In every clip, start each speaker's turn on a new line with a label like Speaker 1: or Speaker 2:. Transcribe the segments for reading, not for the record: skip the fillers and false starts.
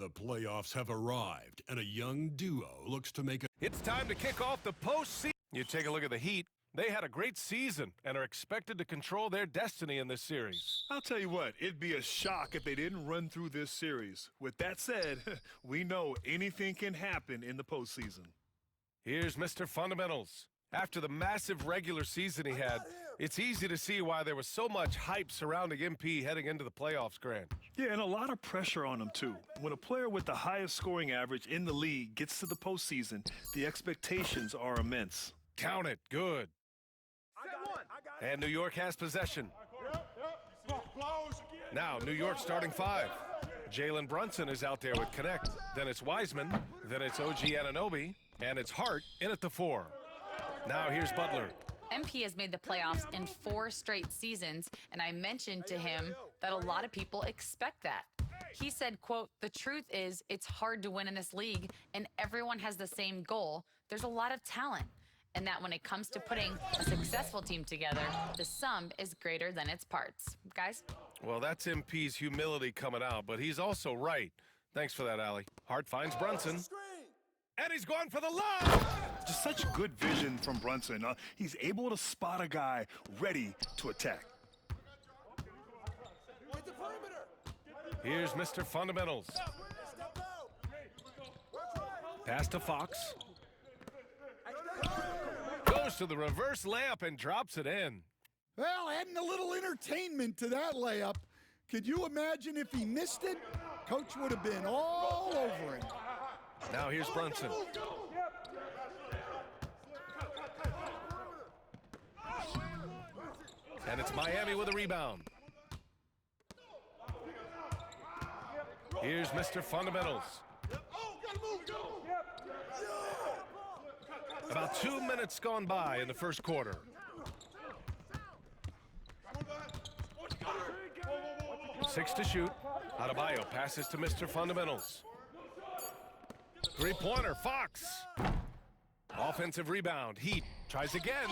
Speaker 1: The playoffs have arrived, and a young duo looks to make a...
Speaker 2: It's time to kick off the postseason. You take a look at the Heat. They had a great season and are expected to control their destiny in this series.
Speaker 3: I'll tell you what, it'd be a shock if they didn't run through this series. With that said, we know anything can happen in the postseason.
Speaker 2: Here's Mr. Fundamentals. After the massive regular season he had, it's easy to see why there was so much hype surrounding MP heading into the playoffs, Grant.
Speaker 3: Yeah, and a lot of pressure on him, too. When a player with the highest scoring average in the league gets to the postseason, the expectations are immense.
Speaker 2: Count it. Good. And New York has possession. Now, New York starting five. Jalen Brunson is out there with Connect. Then it's Wiseman. Then it's OG Anunoby. And it's Hart in at the four. Now here's Butler.
Speaker 4: MP has made the playoffs in 4 straight seasons, and I mentioned to him that a lot of people expect that. He said, quote, "The truth is it's hard to win in this league, and everyone has the same goal. There's a lot of talent, and that when it comes to putting a successful team together, the sum is greater than its parts." Guys?
Speaker 2: Well, that's MP's humility coming out, but he's also right. Thanks for that, Allie. Hart finds Brunson. And he's going for the lob!
Speaker 3: Just such good vision from Brunson. He's able to spot a guy ready to attack.
Speaker 2: Here's Mr. Fundamentals. Pass to Fox. Goes to the reverse layup and drops it in.
Speaker 5: Well, adding a little entertainment to that layup. Could you imagine if he missed it? Coach would have been all over him.
Speaker 2: Now here's Brunson. And it's Miami with a rebound. Here's Mr. Fundamentals. About 2 minutes gone by in the first quarter. Six to shoot. Adebayo passes to Mr. Fundamentals. Three-pointer, Fox. Offensive rebound. Heat tries again.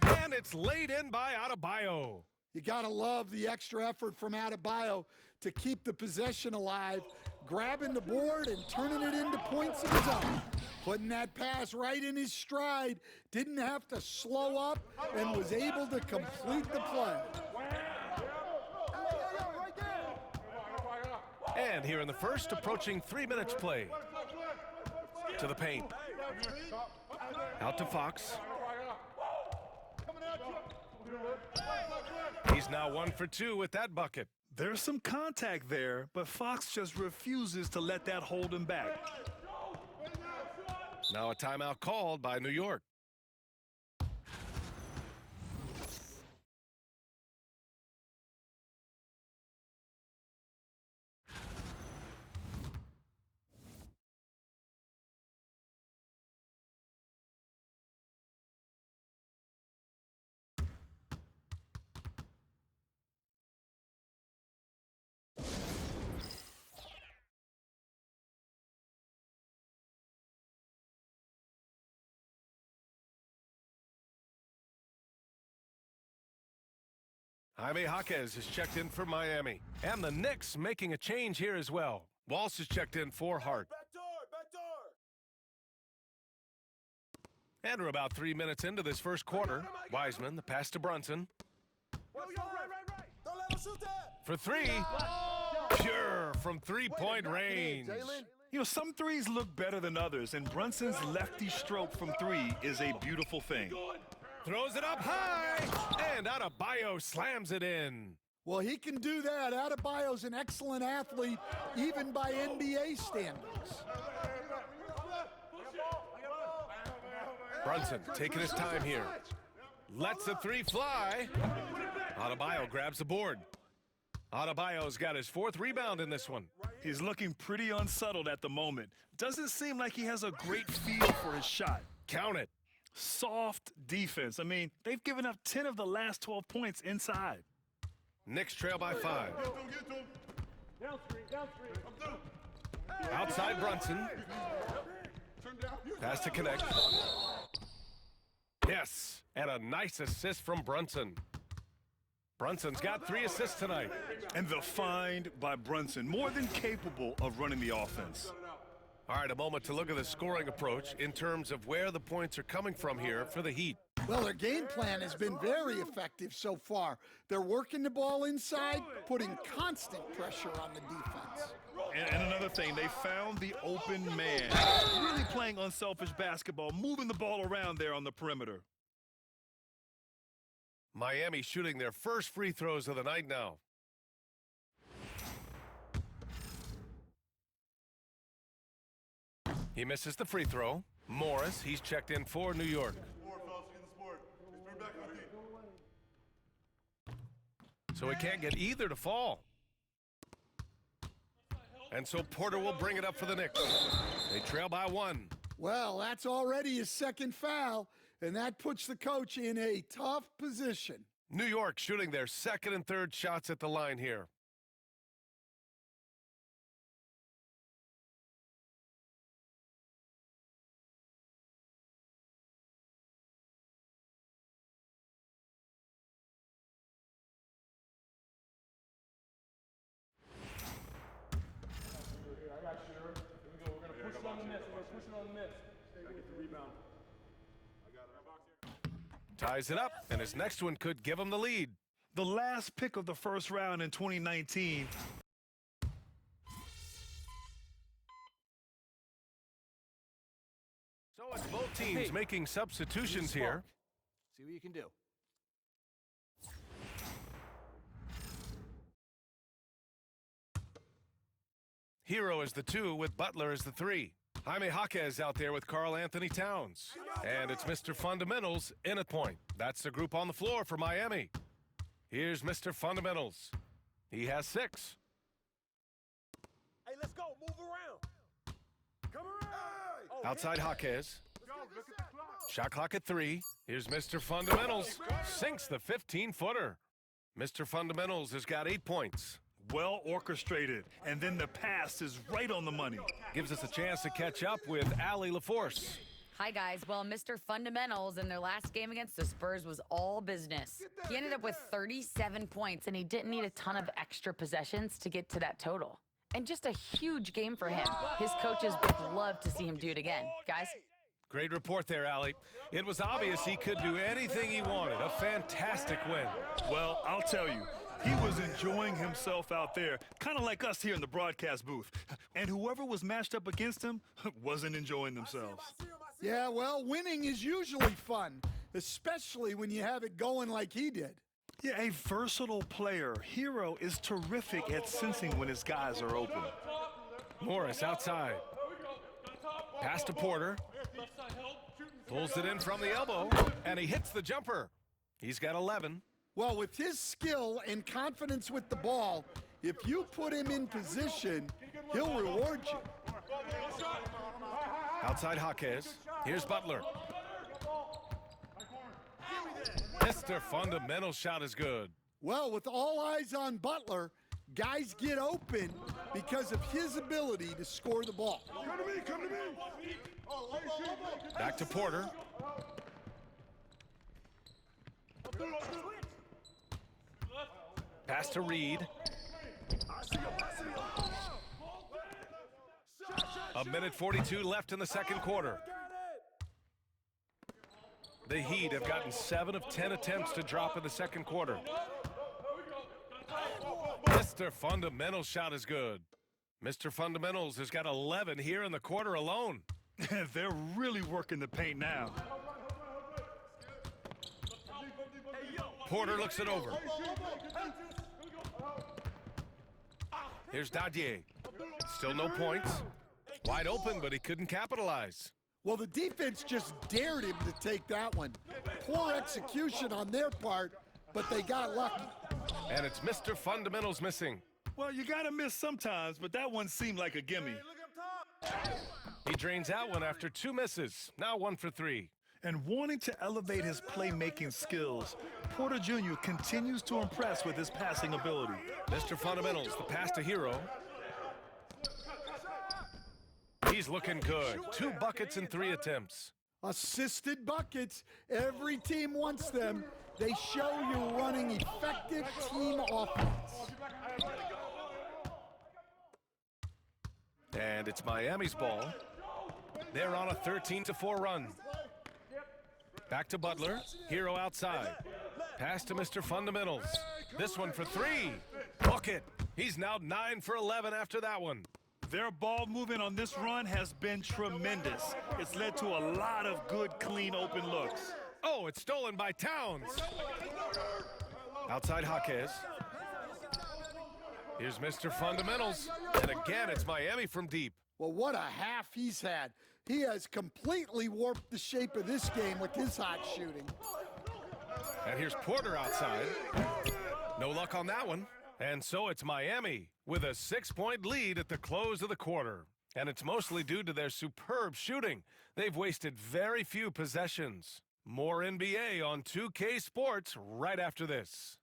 Speaker 2: And it's laid in by Adebayo.
Speaker 5: You got to love the extra effort from Adebayo to keep the possession alive, grabbing the board and turning it into points of his own. Putting that pass right in his stride, didn't have to slow up, and was able to complete the play.
Speaker 2: And here in the first, approaching 3 minutes play. To the paint. Out to Fox. He's now 1 for 2 with that bucket.
Speaker 3: There's some contact there, but Fox just refuses to let that hold him back.
Speaker 2: Now a timeout called by New York. Jaime Jaquez has checked in for Miami. And the Knicks making a change here as well. Walsh has checked in for Hart.
Speaker 6: Back door.
Speaker 2: And we're about 3 minutes into this first quarter. Wiseman, the pass to Brunson.
Speaker 6: Right. Don't let him shoot that.
Speaker 2: For three. Pure from three-point range.
Speaker 3: You know, some threes look better than others, and Brunson's lefty stroke from three is a beautiful thing.
Speaker 2: Throws it up high, and Adebayo slams it in.
Speaker 5: Well, he can do that. Adebayo's an excellent athlete, even by NBA standards.
Speaker 2: Brunson taking his time here. Lets the three fly. Adebayo grabs the board. Adebayo's got his 4th rebound in this one.
Speaker 3: He's looking pretty unsettled at the moment. Doesn't seem like he has a great feel for his shot.
Speaker 2: Count it.
Speaker 3: Soft defense. I mean, they've given up 10 of the last 12 points inside.
Speaker 2: Knicks trail by 5. Outside Brunson. Pass to Connect. Yes, and a nice assist from Brunson. Brunson's got 3 assists tonight.
Speaker 3: And the find by Brunson, more than capable of running the offense.
Speaker 2: All right, a moment to look at the scoring approach in terms of where the points are coming from here for the Heat.
Speaker 5: Well, their game plan has been very effective so far. They're working the ball inside, putting constant pressure on the defense.
Speaker 3: And another thing, they found the open man. Really playing unselfish basketball, moving the ball around there on the perimeter.
Speaker 2: Miami shooting their first free throws of the night now. He misses the free throw. Morris, he's checked in for New York. So he can't get either to fall. And so Porter will bring it up for the Knicks. They trail by 1.
Speaker 5: Well, that's already his second foul, and that puts the coach in a tough position.
Speaker 2: New York shooting their second and third shots at the line here. Ties it up, and his next one could give him the lead.
Speaker 3: The last pick of the first round in 2019.
Speaker 2: So it's both teams making substitutions here.
Speaker 6: See what you can do.
Speaker 2: Hero is the 2 with Butler as the 3. Jaime Jaquez out there with Karl Anthony Towns. And it's Mr. Fundamentals in at point. That's the group on the floor for Miami. Here's Mr. Fundamentals. He has 6.
Speaker 6: Hey, let's go. Move around. Come around.
Speaker 2: Outside Jaquez. Shot clock at 3. Here's Mr. Fundamentals. Sinks the 15-footer. Mr. Fundamentals has got 8 points.
Speaker 3: Well orchestrated, and then the pass is right on the money.
Speaker 2: Gives us a chance to catch up with Allie LaForce.
Speaker 4: Hi, guys. Well, Mr. Fundamentals in their last game against the Spurs was all business. He ended up with 37 points, and he didn't need a ton of extra possessions to get to that total. And just a huge game for him. His coaches would love to see him do it again. Guys?
Speaker 2: Great report there, Allie. It was obvious he could do anything he wanted. A fantastic win.
Speaker 3: Well, I'll tell you, he was enjoying himself out there, kind of like us here in the broadcast booth. And whoever was matched up against him wasn't enjoying themselves.
Speaker 5: Yeah, well, winning is usually fun, especially when you have it going like he did.
Speaker 3: Yeah, a versatile player. Hero is terrific at sensing when his guys are open.
Speaker 2: Morris outside. Pass to Porter. Pulls it in from the elbow, and he hits the jumper. He's got 11.
Speaker 5: Well, with his skill and confidence with the ball, if you put him in position, he'll reward you.
Speaker 2: Outside Jaquez. Here's Butler. Mr. Fundamental shot is good.
Speaker 5: Well, with all eyes on Butler, guys get open because of his ability to score the ball.
Speaker 6: Come to me. Come to me.
Speaker 2: Back to Porter. Pass to Reed. A minute 42 left in the second quarter. The Heat have gotten 7 of 10 attempts to drop in the second quarter. Mr. Fundamental shot is good. Mr. Fundamentals has got 11 here in the quarter alone.
Speaker 3: They're really working the paint now.
Speaker 2: Porter looks it over. Here's Dadier. Still no points. Wide open, but he couldn't capitalize.
Speaker 5: Well, the defense just dared him to take that one. Poor execution on their part, but they got lucky.
Speaker 2: And it's Mr. Fundamentals missing.
Speaker 3: Well, you gotta miss sometimes, but that one seemed like a gimme.
Speaker 2: He drains out one after 2 misses. Now 1 for 3.
Speaker 3: And wanting to elevate his playmaking skills, Porter Jr. continues to impress with his passing ability.
Speaker 2: Mr. Fundamentals, the pass to Hero. He's looking good. 2 buckets in 3 attempts.
Speaker 5: Assisted buckets. Every team wants them. They show you're running effective team offense.
Speaker 2: And it's Miami's ball. They're on a 13-4 run. Back to Butler. Hero outside. Pass to Mr. Fundamentals. This one for three. Book it. He's now 9 for 11 after that one.
Speaker 3: Their ball movement on this run has been tremendous. It's led to a lot of good, clean, open looks.
Speaker 2: Oh, it's stolen by Towns. Outside Jaquez. Here's Mr. Fundamentals. And again, it's Miami from deep.
Speaker 5: Well, what a half he's had. He has completely warped the shape of this game with his hot shooting.
Speaker 2: And here's Porter outside. No luck on that one. And so it's Miami with a 6-point lead at the close of the quarter. And it's mostly due to their superb shooting. They've wasted very few possessions. More NBA on 2K Sports right after this.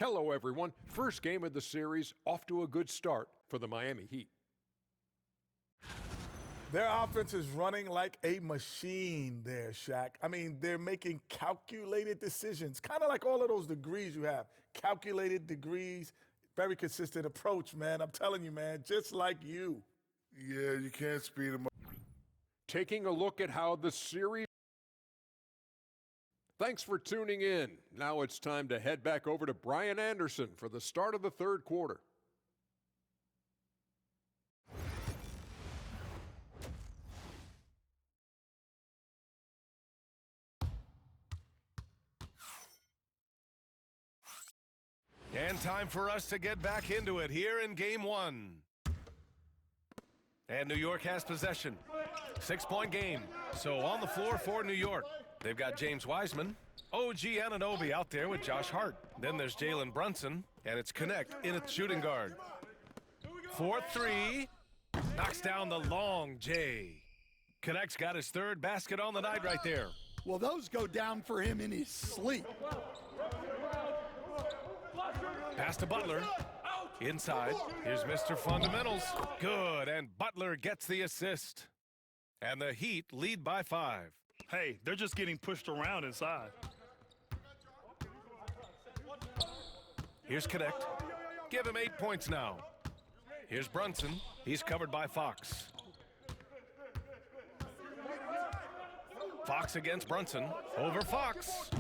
Speaker 7: Hello, everyone. First game of the series, off to a good start for the Miami Heat.
Speaker 6: Their offense is running like a machine there, Shaq. I mean, they're making calculated decisions, kind of like all of those degrees you have. Calculated degrees, very consistent approach, man. I'm telling you, man, just like you.
Speaker 8: Yeah, you can't speed them up.
Speaker 7: Taking a look at how the series... Thanks for tuning in. Now it's time to head back over to Brian Anderson for the start of the third quarter.
Speaker 2: And time for us to get back into it here in game one. And New York has possession. 6-point game. So on the floor for New York, they've got James Wiseman, OG Anunoby out there with Josh Hart. Then there's Jalen Brunson, and it's Connect in at shooting guard. 4-3, knocks down the long J. Connect's got his third basket on the night right there.
Speaker 5: Well, those go down for him in his sleep.
Speaker 2: Pass to Butler. Inside, here's Mr. Fundamentals. Good, and Butler gets the assist. And the Heat lead by 5.
Speaker 3: Hey, they're just getting pushed around inside.
Speaker 2: Here's Connect. Give him 8 points now. Here's Brunson. He's covered by Fox. Fox against Brunson. Over Fox.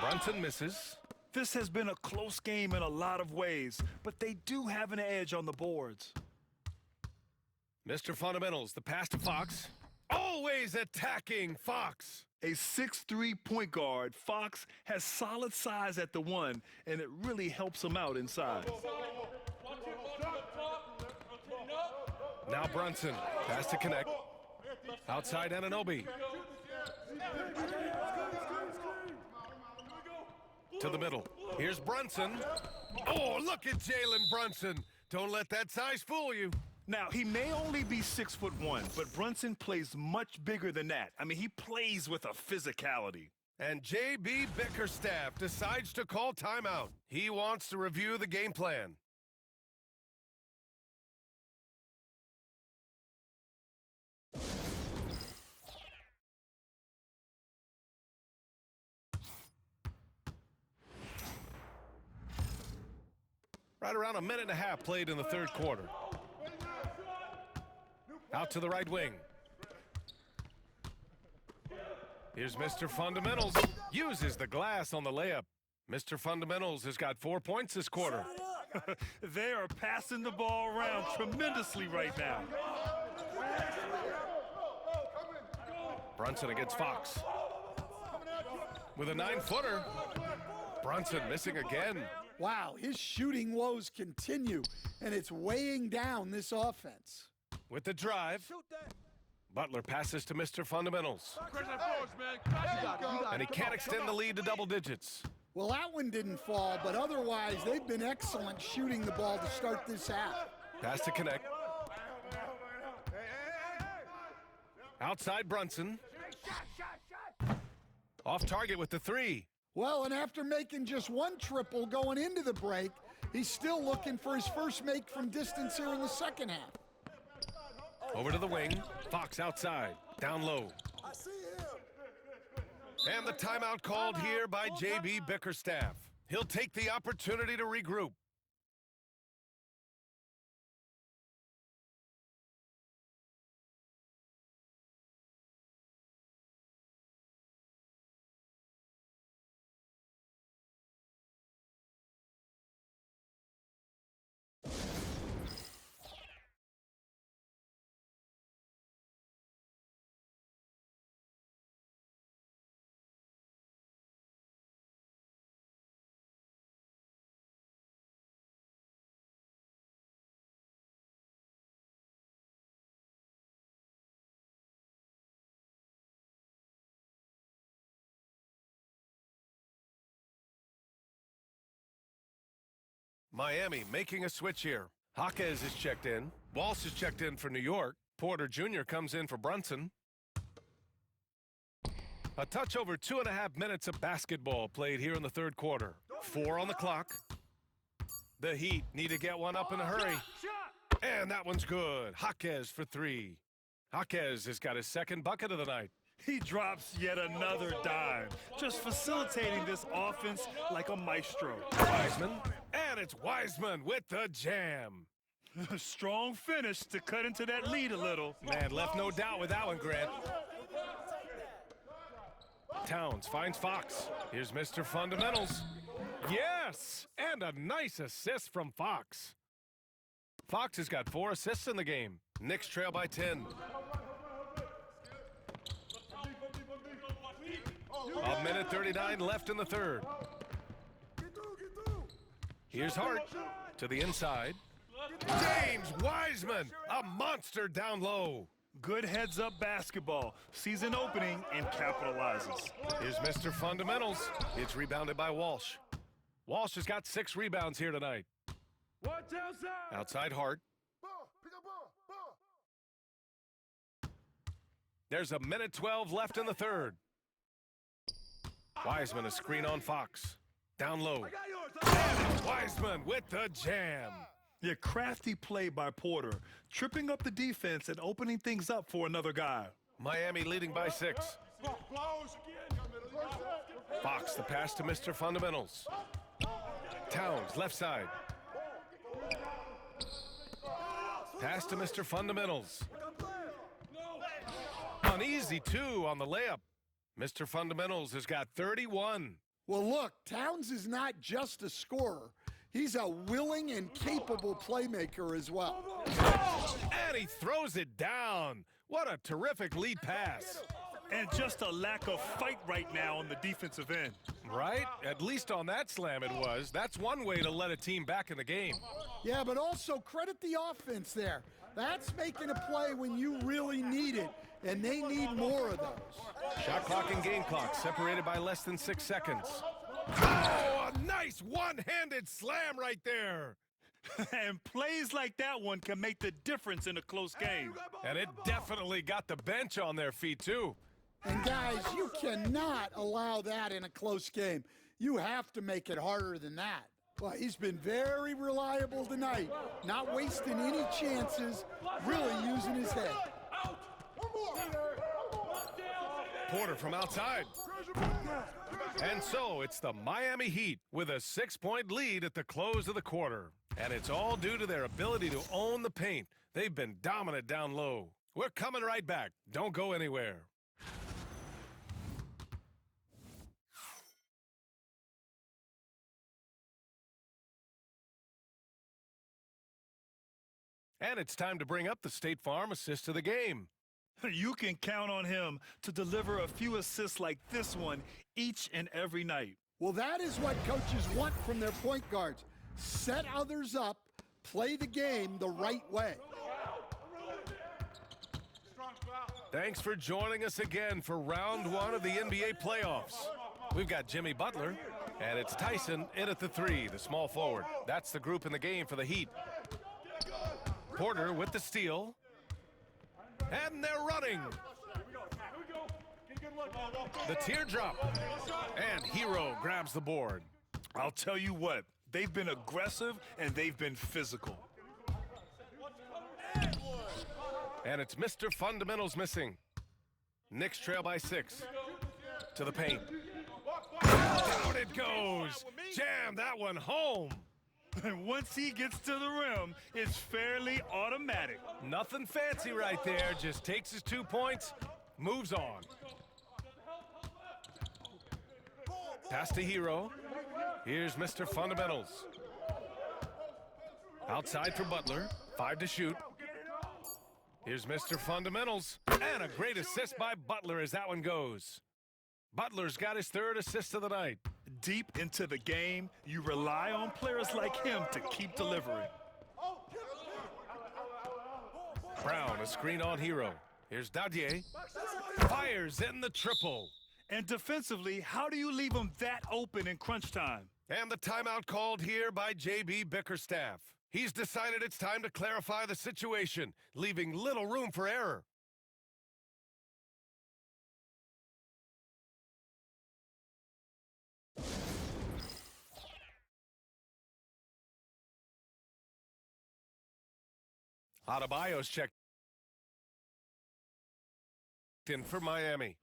Speaker 2: Brunson misses.
Speaker 3: This has been a close game in a lot of ways, but they do have an edge on the boards.
Speaker 2: Mr. Fundamentals, the pass to Fox. Always attacking Fox.
Speaker 3: A 6'3" point guard, Fox has solid size at the one, and it really helps him out inside.
Speaker 2: Now Brunson, pass to Connect. Outside Anunoby. To the middle. Here's Brunson. Oh, look at Jalen Brunson. Don't let that size fool you.
Speaker 3: Now, he may only be 6'1", but Brunson plays much bigger than that. I mean, he plays with a physicality.
Speaker 2: And J.B. Bickerstaff decides to call timeout. He wants to review the game plan. Right around a minute and a half played in the third quarter. Out to the right wing. Here's Mr. Fundamentals. Uses the glass on the layup. Mr. Fundamentals has got 4 points this quarter.
Speaker 3: They are passing the ball around tremendously right now.
Speaker 2: Brunson against Fox. With a 9-footer. Brunson missing again.
Speaker 5: Wow, his shooting woes continue, and it's weighing down this offense.
Speaker 2: With the drive, Butler passes to Mr. Fundamentals. And he can't extend the lead to double digits.
Speaker 5: Well, that one didn't fall, but otherwise, they've been excellent shooting the ball to start this half.
Speaker 2: Pass to Connect. Outside Brunson. Off target with the three.
Speaker 5: Well, and after making just one triple going into the break, he's still looking for his first make from distance here in the second half.
Speaker 2: Over to the wing. Fox outside. Down low. And the timeout called here by J.B. Bickerstaff. He'll take the opportunity to regroup. Miami making a switch here. Jaquez is checked in. Walsh is checked in for New York. Porter Jr. comes in for Brunson. A touch over 2.5 minutes of basketball played here in the third quarter. 4 on the clock. The Heat need to get one up in a hurry. And that one's good. Jaquez for 3. Jaquez has got his second bucket of the night.
Speaker 3: He drops yet another dime, just facilitating this offense like a maestro.
Speaker 2: Wiseman, and it's Wiseman with the jam.
Speaker 3: Strong finish to cut into that lead a little.
Speaker 2: Man, left no doubt with that one, Grant. Towns finds Fox. Here's Mr. Fundamentals. Yes, and a nice assist from Fox. Fox has got 4 assists in the game. Knicks trail by 10. A minute 39 left in the third. Here's Hart to the inside. James Wiseman, a monster down low.
Speaker 3: Good heads-up basketball. Sees an opening and capitalizes.
Speaker 2: Here's Mr. Fundamentals. It's rebounded by Walsh. Walsh has got 6 rebounds here tonight. Outside Hart. There's a minute 12 left in the third. Wiseman a screen on Fox. Down low. And Wiseman with the jam.
Speaker 3: Yeah, crafty play by Porter, tripping up the defense and opening things up for another guy.
Speaker 2: Miami leading by 6. Fox the pass to Mr. Fundamentals. Towns left side. Pass to Mr. Fundamentals. An easy 2 on the layup. Mr. Fundamentals has got 31.
Speaker 5: Well, look, Towns is not just a scorer. He's a willing and capable playmaker as well.
Speaker 2: And he throws it down. What a terrific lead pass.
Speaker 3: And just a lack of fight right now on the defensive end.
Speaker 2: Right? At least on that slam it was. That's one way to let a team back in the game.
Speaker 5: Yeah, but also credit the offense there. That's making a play when you really need it, and they need more of those.
Speaker 2: Shot clock and game clock separated by less than 6 seconds. Oh, a nice one-handed slam right there.
Speaker 3: And plays like that one can make the difference in a close game.
Speaker 2: And it definitely got the bench on their feet, too.
Speaker 5: And guys, you cannot allow that in a close game. You have to make it harder than that. Well, he's been very reliable tonight, not wasting any chances, really using his head.
Speaker 2: Porter from outside. And so it's the Miami Heat with a 6-point lead at the close of the quarter. And it's all due to their ability to own the paint. They've been dominant down low. We're coming right back. Don't go anywhere. And it's time to bring up the State Farm assist of the game.
Speaker 3: You can count on him to deliver a few assists like this one each and every night.
Speaker 5: Well, that is what coaches want from their point guards. Set others up, play the game the right way.
Speaker 2: Thanks for joining us again for round 1 of the NBA playoffs. We've got Jimmy Butler, and it's Tyson in at the 3, the small forward. That's the group in the game for the Heat. Porter with the steal. And they're running. The teardrop. And Hero grabs the board.
Speaker 3: I'll tell you what, they've been aggressive and they've been physical.
Speaker 2: And it's Mr. Fundamentals missing. Knicks trail by 6. To the paint. Down it goes. Jam that one home.
Speaker 3: And once he gets to the rim, it's fairly automatic.
Speaker 2: Nothing fancy right there. Just takes his 2 points, moves on. Pass to Hero. Here's Mr. Fundamentals. Outside for Butler. 5 to shoot. Here's Mr. Fundamentals. And a great assist by Butler as that one goes. Butler's got his 3rd assist of the night.
Speaker 3: Deep into the game, you rely on players like him to keep delivering.
Speaker 2: Brown, a screen on Hero. Here's Dadier. Fires in the triple.
Speaker 3: And defensively, how do you leave him that open in crunch time?
Speaker 2: And the timeout called here by J.B. Bickerstaff. He's decided it's time to clarify the situation, leaving little room for error. Adebayo's checked in for Miami.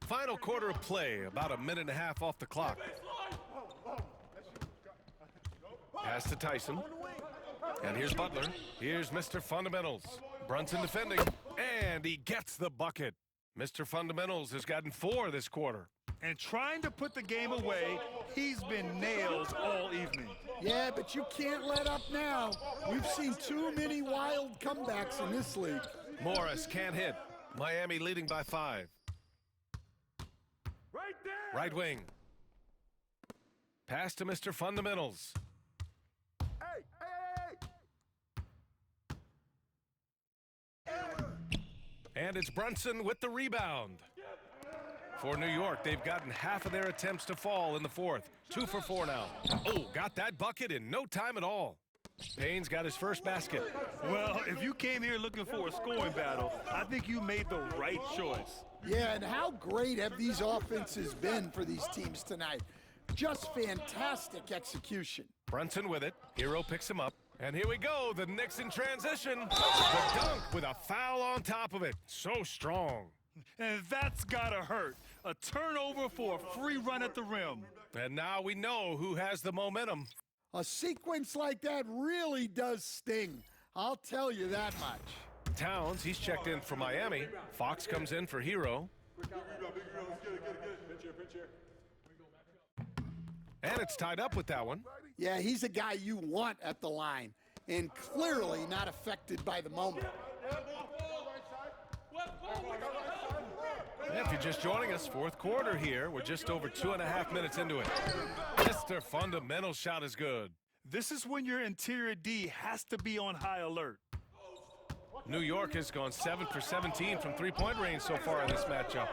Speaker 2: Final quarter of play, about a minute and a half off the clock. Pass to Tyson. And here's Butler. Here's Mr. Fundamentals. Brunson defending. And he gets the bucket. Mr. Fundamentals has gotten 4 this quarter.
Speaker 3: And trying to put the game away, he's been nailed all evening.
Speaker 5: Yeah, but you can't let up now. We've seen too many wild comebacks in this league.
Speaker 2: Morris can't hit. Miami leading by 5.
Speaker 3: Right there!
Speaker 2: Right wing. Pass to Mr. Fundamentals. And it's Brunson with the rebound. For New York, they've gotten half of their attempts to fall in the 4th. 2 for 4 now. Oh, got that bucket in no time at all. Payne's got his first basket.
Speaker 3: Well, if you came here looking for a scoring battle, I think you made the right choice.
Speaker 5: Yeah, and how great have these offenses been for these teams tonight? Just fantastic execution.
Speaker 2: Brunson with it. Hero picks him up. And here we go, the Knicks in transition. The dunk with a foul on top of it. So strong.
Speaker 3: And that's gotta hurt. A turnover for a free run at the rim.
Speaker 2: And now we know who has the momentum.
Speaker 5: A sequence like that really does sting. I'll tell you that much.
Speaker 2: Towns, he's checked in for Miami. Fox comes in for Hero. And it's tied up with that one.
Speaker 5: Yeah, he's a guy you want at the line, and clearly not affected by the moment.
Speaker 2: If you're just joining us, 4th quarter here. We're just over 2.5 minutes into it. Mr. Fundamental shot is good.
Speaker 3: This is when your interior D has to be on high alert.
Speaker 2: New York has gone 7 for 17 from 3-point range so far in this matchup.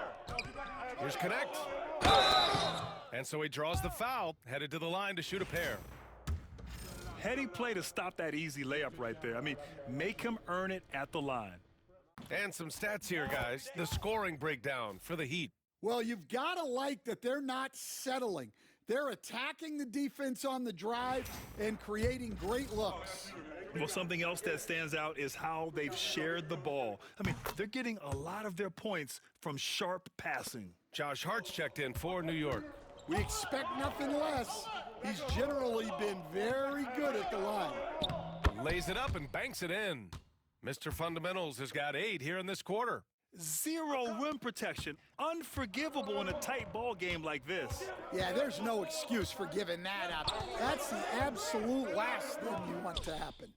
Speaker 2: Here's Connect. And so he draws the foul, headed to the line to shoot a pair.
Speaker 3: Heady play to stop that easy layup right there. I mean, make him earn it at the line.
Speaker 2: And some stats here, guys. The scoring breakdown for the Heat.
Speaker 5: Well, you've got to like that they're not settling. They're attacking the defense on the drive and creating great looks.
Speaker 3: Well, something else that stands out is how they've shared the ball. I mean, they're getting a lot of their points from sharp passing.
Speaker 2: Josh Hart's checked in for New York.
Speaker 5: We expect nothing less. He's generally been very good at the line.
Speaker 2: Lays it up and banks it in. Mr. Fundamentals has got 8 here in this quarter.
Speaker 3: 0 rim protection. Unforgivable in a tight ball game like this.
Speaker 5: Yeah, there's no excuse for giving that up. That's the absolute last thing you want to happen.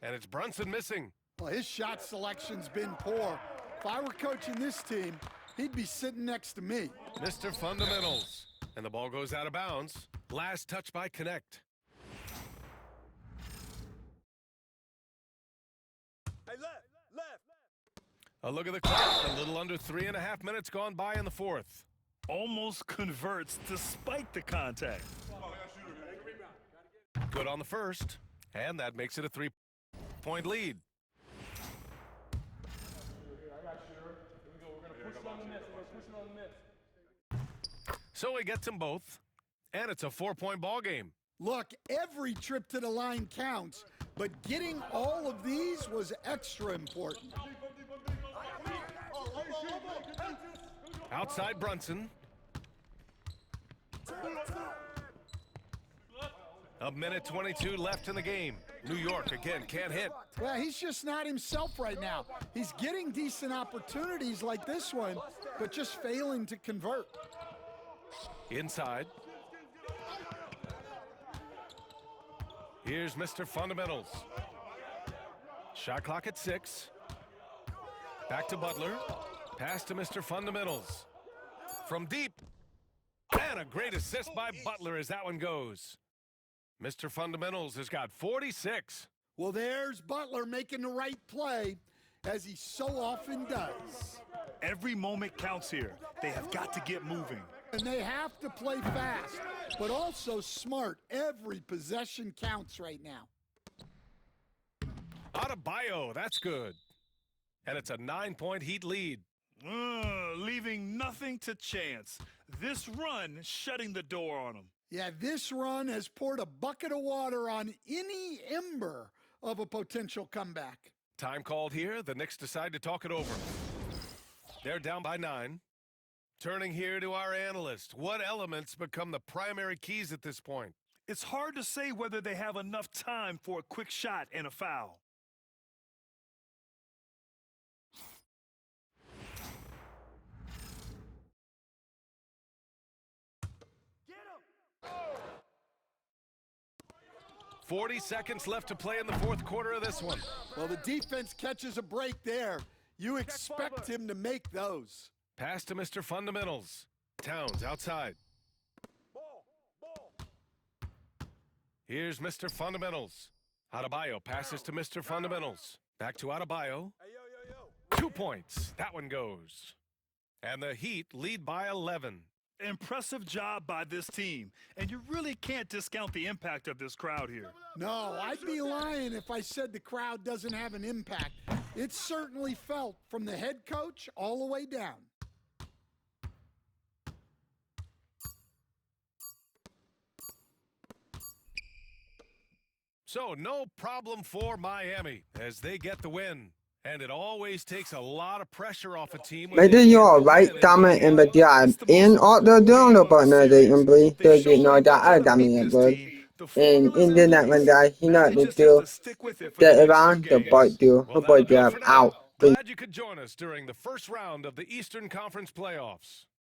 Speaker 2: And it's Brunson missing.
Speaker 5: Well, his shot selection's been poor. If I were coaching this team, he'd be sitting next to me.
Speaker 2: Mr. Fundamentals. And the ball goes out of bounds. Last touch by Connect. A look at the clock. A little under 3.5 minutes gone by in the 4th.
Speaker 3: Almost converts despite the contact.
Speaker 2: Good on the first. And that makes it a 3-point lead. So he gets them both, and it's a 4-point ball game.
Speaker 5: Look, every trip to the line counts, but getting all of these was extra important.
Speaker 2: Outside Brunson. A minute 22 left in the game. New York again can't hit.
Speaker 5: Well, he's just not himself right now. He's getting decent opportunities like this one, but just failing to convert.
Speaker 2: Inside. Here's Mr. Fundamentals. Shot clock at 6. Back to Butler. Pass to Mr. Fundamentals. From deep. And a great assist by Butler as that one goes. Mr. Fundamentals has got 46.
Speaker 5: Well, there's Butler making the right play, as he so often does.
Speaker 3: Every moment counts here. They have got to get moving.
Speaker 5: And they have to play fast, but also smart. Every possession counts right now.
Speaker 2: Adebayo, that's good. And it's a 9-point Heat lead.
Speaker 3: Leaving nothing to chance. This run shutting the door on them.
Speaker 5: Yeah, this run has poured a bucket of water on any ember of a potential comeback.
Speaker 2: Time called here. The Knicks decide to talk it over. They're down by 9. Turning here to our analyst. What elements become the primary keys at this point?
Speaker 3: It's hard to say whether they have enough time for a quick shot and a foul.
Speaker 2: Get him! 40 seconds left to play in the fourth quarter of this one.
Speaker 5: Well, the defense catches a break there. You expect him to make those.
Speaker 2: Pass to Mr. Fundamentals. Towns outside. Here's Mr. Fundamentals. Adebayo passes to Mr. Fundamentals. Back to Adebayo. 2 points. That one goes. And the Heat lead by 11.
Speaker 3: Impressive job by this team. And you really can't discount the impact of this crowd here.
Speaker 5: No, I'd be lying if I said the crowd doesn't have an impact. It's certainly felt from the head coach all the way down.
Speaker 2: So no problem for Miami as they get the win. And it always takes a lot of pressure off a team.
Speaker 9: Mấy đứa nhỏ vậy tao mày em bật ra in order doing the partner they em bring to get no that I damn good. And in the night when he not the deal the around the boy deal the boy out.
Speaker 2: Glad you could join us during the first round of the Eastern Conference playoffs.